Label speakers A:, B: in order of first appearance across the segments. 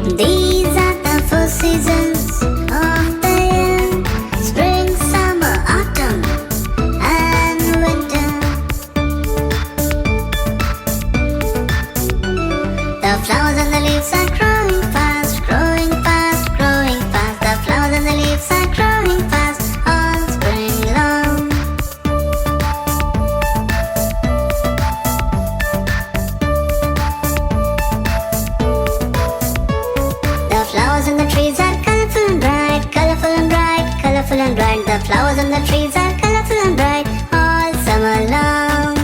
A: These are the four seasons of the year: spring, summer, autumn, and winter. The flowers and the leaves are growing fast, growing fast, growing fast. The flowers and the leaves are growing fast all spring long. The flowers and the trees are colorful and bright, colorful and bright, colorful and bright. The flowers and the trees are colorful and bright all summer long.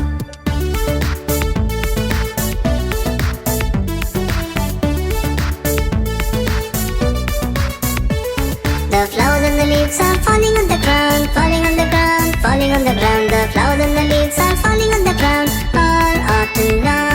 A: The flowers and the leaves are falling on the ground, falling on the ground, falling on the ground. The flowers and the leaves are falling on the ground all autumn long.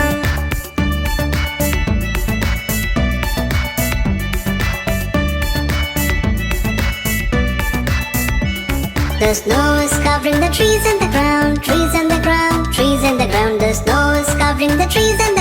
A: The snow is covering the trees and the ground, trees and the ground, trees and the ground. The snow is covering the trees and